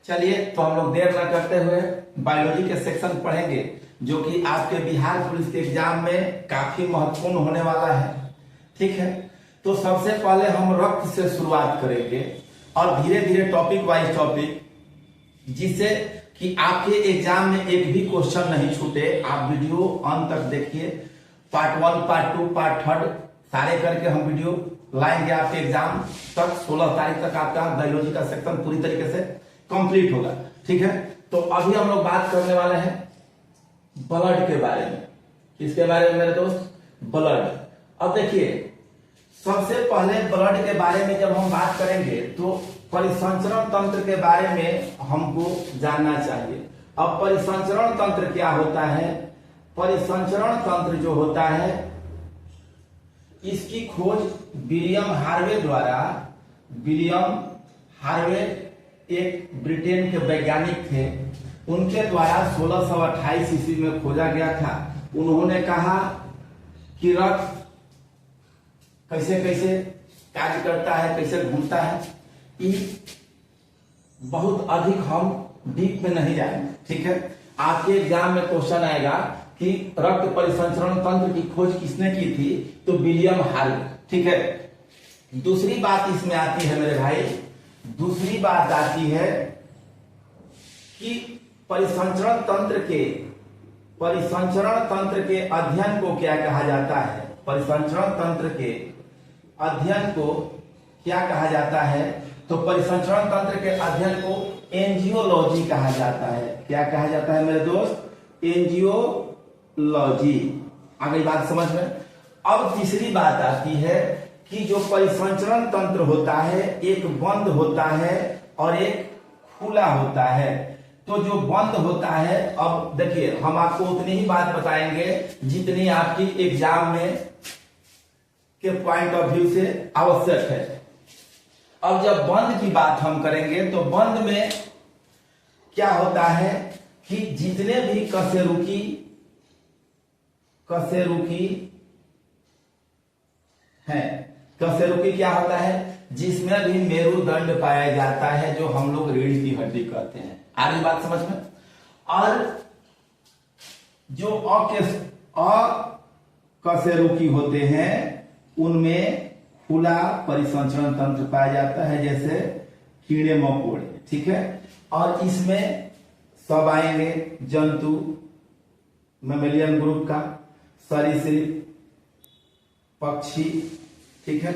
चलिए तो हम लोग देर न करते हुए बायोलॉजी के सेक्शन पढ़ेंगे जो कि आपके बिहार पुलिस के एग्जाम में काफी महत्वपूर्ण होने वाला है। ठीक है, तो सबसे पहले हम रक्त से शुरुआत करेंगे और धीरे धीरे टॉपिक वाइज टॉपिक, जिससे कि आपके एग्जाम में एक भी क्वेश्चन नहीं छूटे। आप वीडियो अंत तक देखिए, पार्ट 1, पार्ट 2, पार्ट 3 सारे करके हम वीडियो लाएंगे आपके एग्जाम तक। 16 तारीख तक आपका बायोलॉजी का सेक्शन पूरी तरीके से कंप्लीट होगा। ठीक है, तो अभी हम लोग बात करने वाले हैं ब्लड के बारे में। किसके बारे में मेरे दोस्त? ब्लड। अब देखिए, सबसे पहले ब्लड के बारे में जब हम बात करेंगे तो परिसंचरण तंत्र के बारे में हमको जानना चाहिए। अब परिसंचरण तंत्र क्या होता है? परिसंचरण तंत्र जो होता है, इसकी खोज विलियम हार्वे द्वारा, विलियम हार्वे एक ब्रिटेन के वैज्ञानिक थे, उनके द्वारा 1628 ईस्वी में खोजा गया था। उन्होंने कहा कि रक्त कैसे कैसे कार्य करता है, कैसे घूमता है। बहुत अधिक हम डीप में नहीं जाएंगे। ठीक है, आपके एग्जाम में क्वेश्चन आएगा कि रक्त परिसंचरण तंत्र की खोज किसने की थी, तो विलियम हार्वे। ठीक है, दूसरी बात इसमें आती है मेरे भाई, दूसरी बात आती है कि परिसंचरण तंत्र के अध्ययन को क्या कहा जाता है? परिसंचरण तंत्र के अध्ययन को क्या कहा जाता है? तो परिसंचरण तंत्र के अध्ययन को एंजियोलॉजी कहा जाता है। क्या कहा जाता है मेरे दोस्त? एंजियोलॉजी। आ गई बात समझ में? अब तीसरी बात आती है कि जो परिसंचरण तंत्र होता है, एक बंद होता है और एक खुला होता है। तो जो बंद होता है, अब देखिए हम आपको उतनी ही बात बताएंगे जितनी आपकी एग्जाम में के पॉइंट ऑफ व्यू से आवश्यक है। अब जब बंद की बात हम करेंगे तो बंद में क्या होता है कि जितने भी कशेरुकी हैं, कशेरुकी क्या होता है? जिसमें भी मेरुदंड पाया जाता है, जो हम लोग रीढ़ की हड्डी कहते हैं। आ रही बात समझ में? और जो अकशेरुकी होते हैं उनमें खुला परिसंचरण तंत्र पाया जाता है, जैसे कीड़े मकोड़े। ठीक है, और इसमें सब आएंगे जंतु, मैमेलियन ग्रुप का, सरीसृप, पक्षी। ठीक है,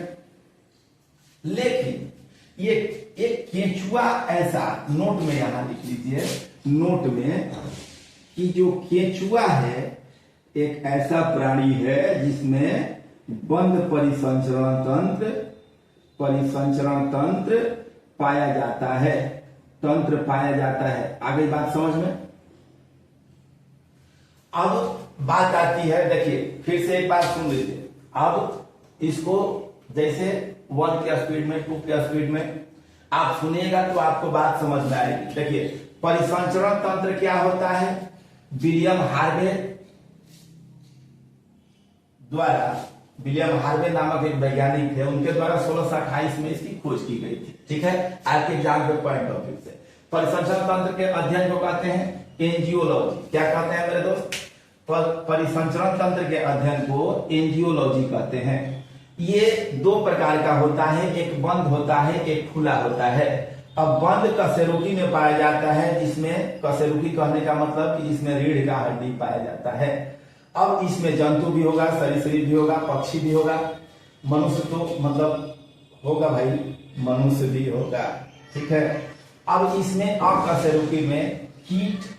लेकिन ये एक केंचुआ ऐसा, नोट में यहां लिख लीजिए, नोट में, कि जो केंचुआ है एक ऐसा प्राणी है जिसमें बंद परिसंचरण तंत्र पाया जाता है, आगे बात समझ में? अब बात आती है, देखिए फिर से एक बात सुन लीजिए। अब इसको जैसे 1 के स्पीड में, 2 के स्पीड में आप सुनिएगा तो आपको बात समझ में आएगी। देखिए, परिसंचरण तंत्र क्या होता है? विलियम हार्वे नामक एक वैज्ञानिक थे, उनके द्वारा 1628 में इसकी खोज की गई थी। ठीक है, आज के एग्जाम के पॉइंट ऑफ व्यू से परिसंचरण तंत्र के अध्ययन को कहते हैं एंजियोलॉजी। क्या कहते हैं मेरे दोस्त? परिसंचरण तंत्र के अध्ययन को एंजियोलॉजी कहते हैं। ये 2 प्रकार का होता है, एक बंद होता है, एक खुला होता है। अब बंद कशेरुकी में पाया जाता है, जिसमें कशेरुकी कहने का मतलब कि जिसमें रीढ़ का हड्डी पाया जाता है। अब इसमें जंतु भी होगा, सरीसृप भी होगा, पक्षी भी होगा, मनुष्य तो मतलब होगा भाई, मनुष्य भी होगा। ठीक है, अब इसमें अकशेरुकी में कीट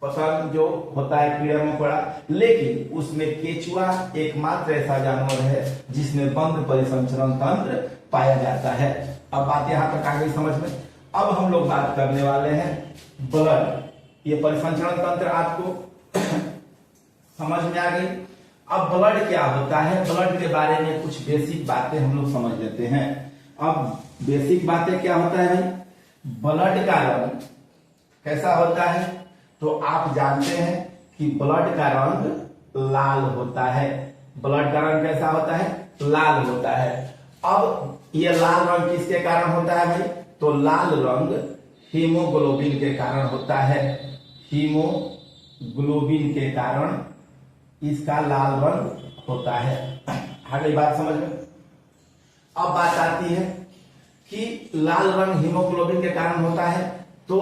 पतंग जो होता है, कीड़ा मकोड़ा, लेकिन उसमें केंचुआ एकमात्र ऐसा जानवर है जिसमें बंद परिसंचरण तंत्र पाया जाता है। अब बात यहां तक आ गई समझ में? अब हम लोग बात करने वाले हैं ब्लड। ये परिसंचरण तंत्र आपको समझ में आ गई। अब ब्लड क्या होता है? ब्लड के बारे में कुछ बेसिक बातें हम लोग समझ लेते हैं। अब बेसिक बातें क्या होता है भाई? ब्लड का रंग कैसा होता है? तो आप जानते हैं कि ब्लड का रंग लाल होता है। ब्लड का रंग कैसा होता है? लाल होता है। अब ये लाल रंग किसके कारण होता है भाई? तो लाल रंग हीमोग्लोबिन के कारण होता है। हीमोग्लोबिन के कारण इसका लाल रंग होता है। आ गई बात समझ में। अब बात आती है कि लाल रंग हीमोग्लोबिन के कारण होता है, तो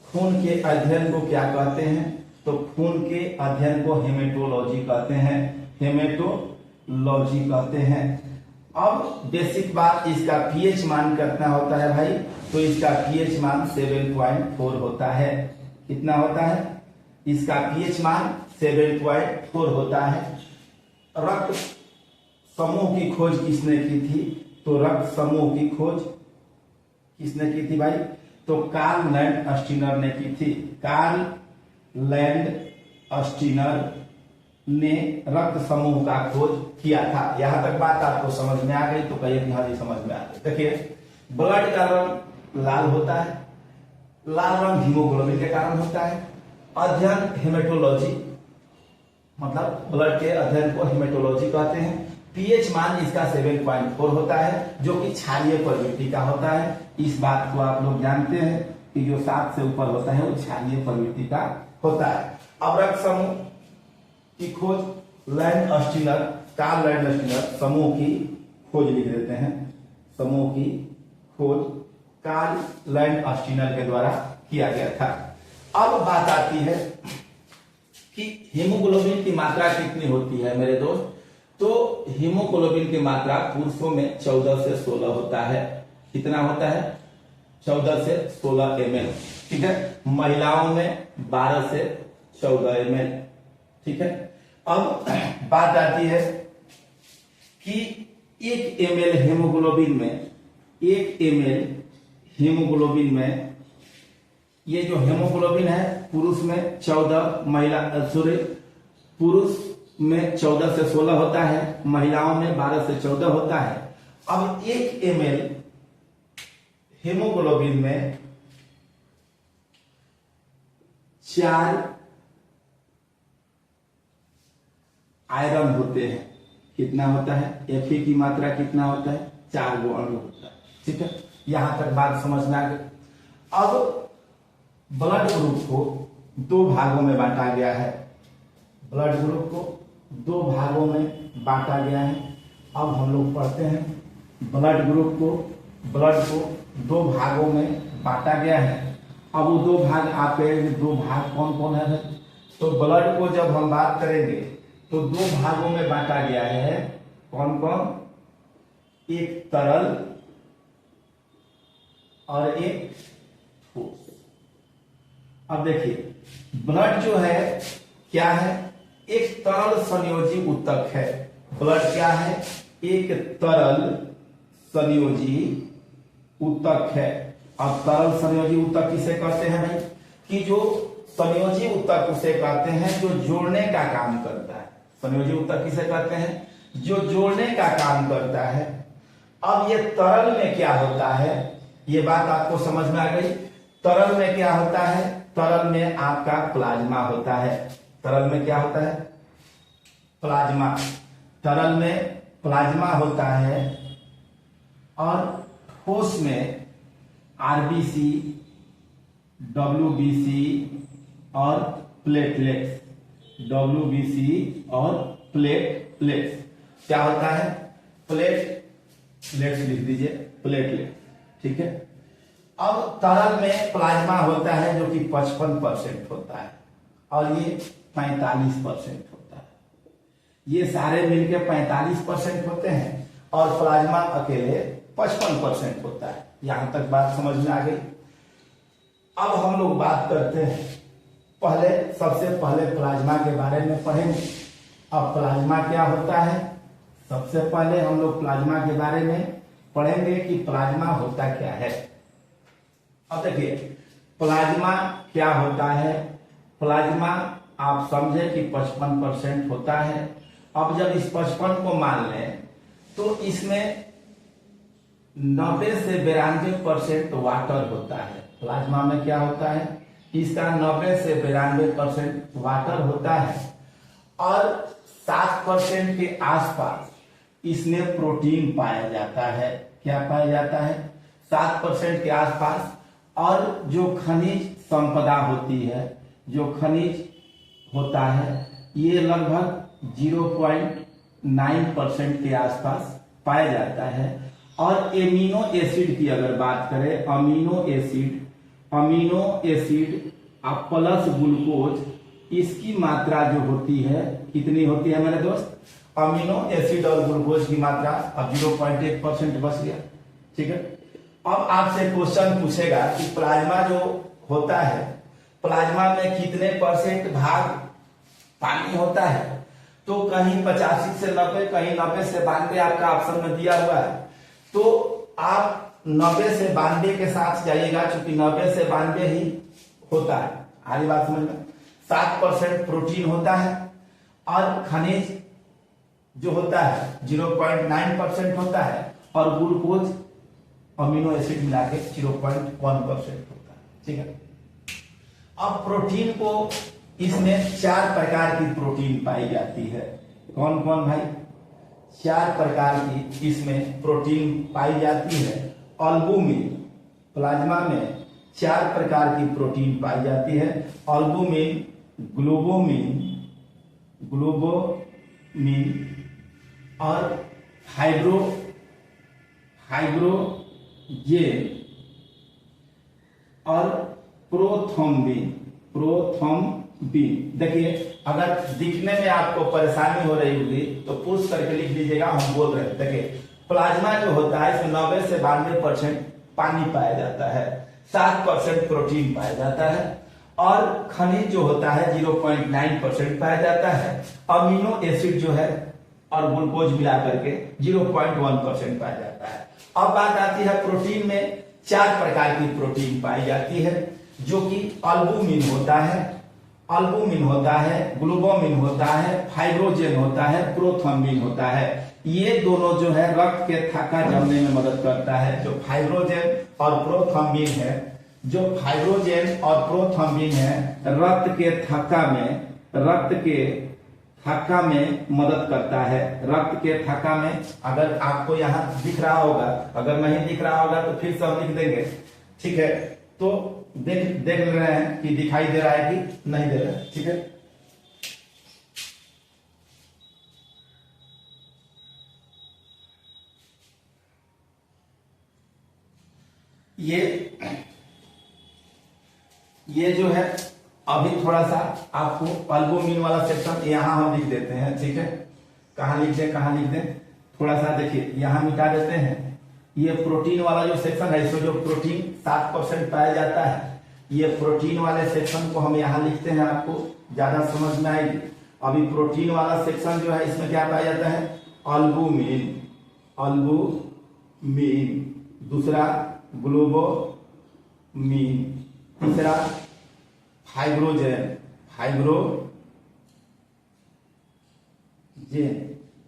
खून के अध्ययन को क्या कहते हैं? तो खून के अध्ययन को हेमेटोलॉजी कहते हैं। हेमेटोलॉजी कहते हैं। अब बेसिक बात, इसका पीएच मान कितना होता है भाई? तो इसका पीएच मान 7.4 होता है। कितना होता है? इसका पीएच मान 7.4 होता है। रक्त समूह की खोज किसने की थी? तो रक्त समूह की खोज किसने की थी भाई? तो कार्ल लैंडस्टीनर ने की थी। कार्ल लैंडस्टीनर ने रक्त समूह का खोज किया था। यहां तक बात आपको समझ में आ गई? तो कहिए कि हाँ जी समझ में आ गई। देखिए, ब्लड का रंग लाल होता है। लाल रंग हीमोग्लोबिन के कारण होता है। अध्ययन हेमेटोलॉजी, मतलब ब्लड के अध्ययन को हेमेटोलॉजी कहते हैं। पीएच मान इसका 7.4 होता है, जो कि क्षारीय प्रवृत्ति का होता है। इस बात को आप लोग जानते हैं कि जो 7 से ऊपर होता है वो क्षारीय प्रवृत्ति का होता है। अब रक्त समूह की खोज लैंडस्टीनर, कार्ल लैंडस्टीनर समूह की खोज लिख देते हैं। समूह की खोज कार्ल लैंडस्टीनर के द्वारा किया गया था। अब बात आती है कि हीमोग्लोबिन की मात्रा कितनी होती है मेरे दोस्त? तो हीमोग्लोबिन की मात्रा पुरुषों में 14 से 16 होता है। कितना होता है? 14 से 16 ml। ठीक है। महिलाओं में 12 से 14 ml। ठीक है। अब बात आती है कि 1 ml हीमोग्लोबिन में, 1 ml हीमोग्लोबिन में, ये जो हीमोग्लोबिन है पुरुष में 14, महिला पुरुष में 14 से 16 होता है, महिलाओं में 12 से 14 होता है। अब 1 ml हीमोग्लोबिन में 4 आयरन होते हैं। कितना होता है? Fe की मात्रा कितना होता है? 4 गो अणु होता है। ठीक है। यहां तक बात समझ में आ गई। अब ब्लड ग्रुप को 2 भागों में बांटा गया है। ब्लड ग्रुप को 2 भागों में बांटा गया है। अब हम लोग पढ़ते हैं ब्लड ग्रुप को, ब्लड को 2 भागों में बांटा गया है। अब वो 2 भाग आपके 2 भाग कौन कौन है? तो ब्लड को जब हम बात करेंगे तो 2 भागों में बांटा गया है। कौन कौन? एक तरल और एक ठोस। अब देखिए, ब्लड जो है क्या है? एक तरल संयोजी ऊतक है। ब्लड क्या है? एक तरल संयोजी ऊतक है। अब तरल संयोजी ऊतक किसे कहते हैं भाई? कि जो संयोजी ऊतक उसे कहते हैं जो जोड़ने का काम करता है। संयोजी ऊतक किसे कहते हैं? जो जोड़ने का काम करता है। अब ये तरल में क्या होता है? ये बात आपको समझ में आ गई। तरल में क्या होता है? तरल में आपका प्लाज्मा होता है। तरल में क्या होता है? प्लाज्मा। तरल में प्लाज्मा होता है। और ठोस में आरबीसी, डब्ल्यूबीसी और प्लेटलेट्स। डब्ल्यूबीसी और प्लेटलेट्स क्या होता है? प्लेटलेट्स लिख दीजिए, प्लेटलेट। ठीक है। अब तरल में प्लाज्मा होता है जो कि 55% होता है और ये 45% होता है। ये सारे मिलके 45% होते हैं और प्लाज्मा अकेले 55% होता है। यहां तक बात समझ में आ गई। अब हम लोग बात करते हैं, सबसे पहले प्लाज्मा के बारे में पढ़ेंगे। अब प्लाज्मा क्या होता है? सबसे पहले हम लोग प्लाज्मा के बारे में पढ़ेंगे कि प्लाज्मा होता क्या है। अब देखिए, प्लाज्मा क्या होता है? प्लाज्मा आप समझे कि 55% होता है। अब जब इस 55 को मान लें तो इसमें 90 से 92% वाटर होता है। प्लाज्मा में क्या होता है? इसका 90 से 92% वाटर होता है और 7% के आसपास इसमें प्रोटीन पाया जाता है। क्या पाया जाता है? 7% के आसपास और जो खनिज संपदा होती है, जो खनिज होता है, ये लगभग 0.9% के आसपास पाया जाता है। और एमिनो एसिड की अगर बात करें, अमीनो एसिड प्लस ग्लूकोज, इसकी मात्रा जो होती है कितनी होती है मेरे दोस्त? अमीनो एसिड और ग्लूकोज की मात्रा अब 0.1% बच गया। ठीक है, अब आपसे क्वेश्चन पूछेगा कि प्लाज्मा जो होता है, प्लाज्मा में कितने % भाग पानी होता है? तो कहीं 85 से 90, कहीं 90 से 92 आपका ऑप्शन में दिया हुआ है। तो आप 90 से 92 के साथ जाइएगा, क्योंकि 90 से 92 ही होता है। आगे बात समझ में, 7% प्रोटीन होता है और खनिज जो होता है 0.9% होता है, और ग्लूकोज अमीनो एसिड मिला के 0.1% होता है। ठीक है, अब प्रोटीन को, इसमें 4 प्रकार की प्रोटीन पाई जाती है। कौन कौन भाई? 4 प्रकार की इसमें प्रोटीन पाई जाती है। अल्बुमिन, प्लाज्मा में 4 प्रकार की प्रोटीन पाई जाती है। अल्बुमिन, ग्लोबोमिन और हाइड्रोजेन और प्रोथ्रोम्बिन। देखिए, अगर दिखने में आपको परेशानी हो रही होगी तो पूछ करके लिख लीजिएगा, हम बोल रहे हैं। देखिए, प्लाज्मा जो होता है इसमें 90 से 92% पानी पाया जाता है, 7% प्रोटीन पाया जाता है, और खनिज जो होता है 0.9% पाया जाता है। अमीनो एसिड जो है और ग्लूकोज मिला करके 0.1% पाया जाता है। अब बात आती है प्रोटीन में 4 प्रकार की प्रोटीन पाई जाती है, जो कि अल्बुमिन होता है, ग्लोबोमिन होता है, फाइब्रोजेन होता है, प्रोथ्रोम्बिन होता है। ये दोनों जो है रक्त के थक्का जमने में मदद करता है। जो फाइब्रोजेन और प्रोथ्रोम्बिन है, रक्त के थक्का में मदद करता है। रक्त के थक्का में, अगर आपको यहाँ दिख रहा होगा, अगर नहीं दिख रहा होगा तो फिर से हम लिख देंगे। ठीक है, तो देख रहे हैं कि दिखाई दे रहा है कि नहीं दे रहा है। ठीक है, ये जो है अभी थोड़ा सा आपको अल्बुमिन वाला सेक्शन यहाँ हम लिख देते हैं। ठीक है, कहाँ लिख दें, थोड़ा सा देखिए, यहाँ मिटा देते हैं। ये प्रोटीन वाला जो सेक्शन है, इसमें जो प्रोटीन 7% पाया जाता है, ये प्रोटीन वाले सेक्शन को हम यहाँ लिखते हैं, आपको ज्यादा समझ में आएगी। अभी प्रोटीन वाला सेक्शन जो है, इसमें क्या पाया जाता है? अल्बुमिन, दूसरा ग्लोबोमिन, तीसरा फाइब्रोजेन,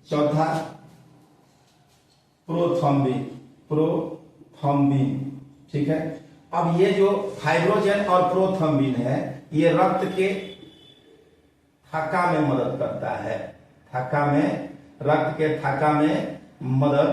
चौथा प्रोथ्रोम्बिन। ठीक है, अब ये जो फाइब्रोजेन और प्रोथ्रोम्बिन है, ये रक्त के थक्का में मदद करता है, रक्त के थक्का में मदद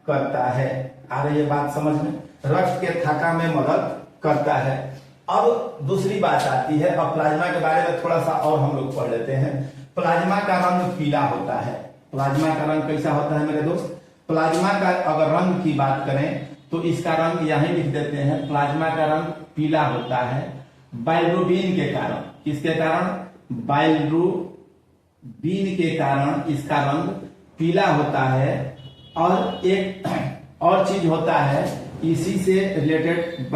करता है। आ रही है बात समझ में? रक्त के थक्का में मदद करता है। अब दूसरी बात आती है, अब प्लाज्मा के बारे में थोड़ा सा और हम लोग पढ़ लेते हैं। प्लाज्मा का रंग पीला होता है। प्लाज्मा का रंग कैसा होता है मेरे दोस्त? प्लाज्मा का अगर रंग की बात करें तो इसका रंग यहीं लिख देते हैं। प्लाज्मा का रंग पीला होता है बाइल्रुबिन के कारण। किसके कारण? बाइल्रुबिन के कारण इसका रंग पीला होता है। और एक और चीज होता है इसी से रिलेटेड,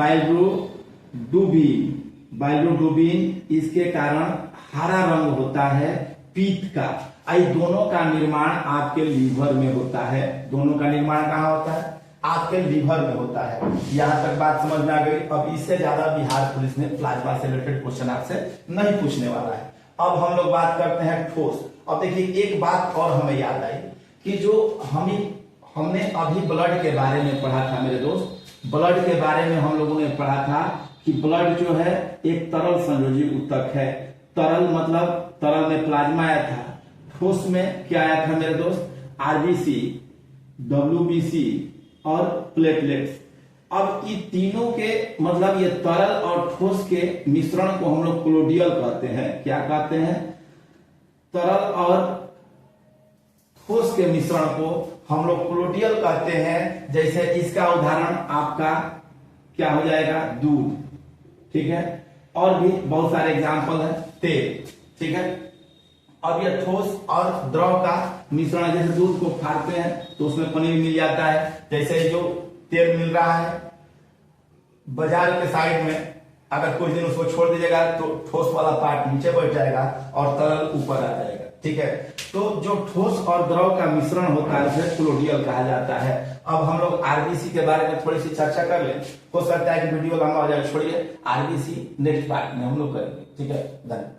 बाइल्रुडुबिन, इसके कारण हरा रंग होता है पीत का। आई दोनों का निर्माण आपके लीवर में होता है। दोनों का निर्माण कहाँ होता है? आपके लीवर में होता है। यहां तक बात समझ में आ गई। अब इससे ज्यादा बिहार पुलिस ने प्लाज्मा से रिलेटेड क्वेश्चन आपसे नहीं पूछने वाला है। अब हम लोग बात करते हैं ठोस। अब देखिए, एक बात और हमें याद आई कि जो हमने अभी ब्लड के बारे में पढ़ा था मेरे दोस्त। ब्लड के बारे में हम लोगों ने पढ़ा था कि ब्लड जो है एक तरल संयोजी ऊतक है। तरल मतलब तरल में प्लाज्मा आया था, ठोस में क्या आया था मेरे दोस्त? आरबीसी, डब्ल्यूबीसी और प्लेटलेट्स। अब ये तीनों के मतलब ये तरल और ठोस के मिश्रण को हम लोग कोलोडियल कहते हैं। क्या कहते हैं? तरल और ठोस के मिश्रण को हम लोग कोलोडियल कहते हैं। जैसे इसका उदाहरण आपका क्या हो जाएगा? दूध। ठीक है, और भी बहुत सारे एग्जाम्पल है। तेल। ठीक है, अब ये ठोस और द्रव का मिश्रण है। जैसे दूध को फाड़ते हैं तो उसमें पनीर मिल जाता है। जैसे जो तेल मिल रहा है बाजार के साइड में, अगर कुछ दिन उसको छोड़ दीजिएगा तो ठोस वाला पार्ट नीचे बैठ जाएगा और तरल ऊपर आ जाएगा। ठीक है, तो जो ठोस और द्रव का मिश्रण होता है उसे कोलोडियल कहा जाता है। अब हम लोग आरबीसी के बारे में थोड़ी सी चर्चा कर लें। हो सकता है कि वीडियो लंबा हो जाए, छोड़िए, आरबीसी नेक्स्ट पार्ट में हम लोग करेंगे। ठीक है, धन्यवाद।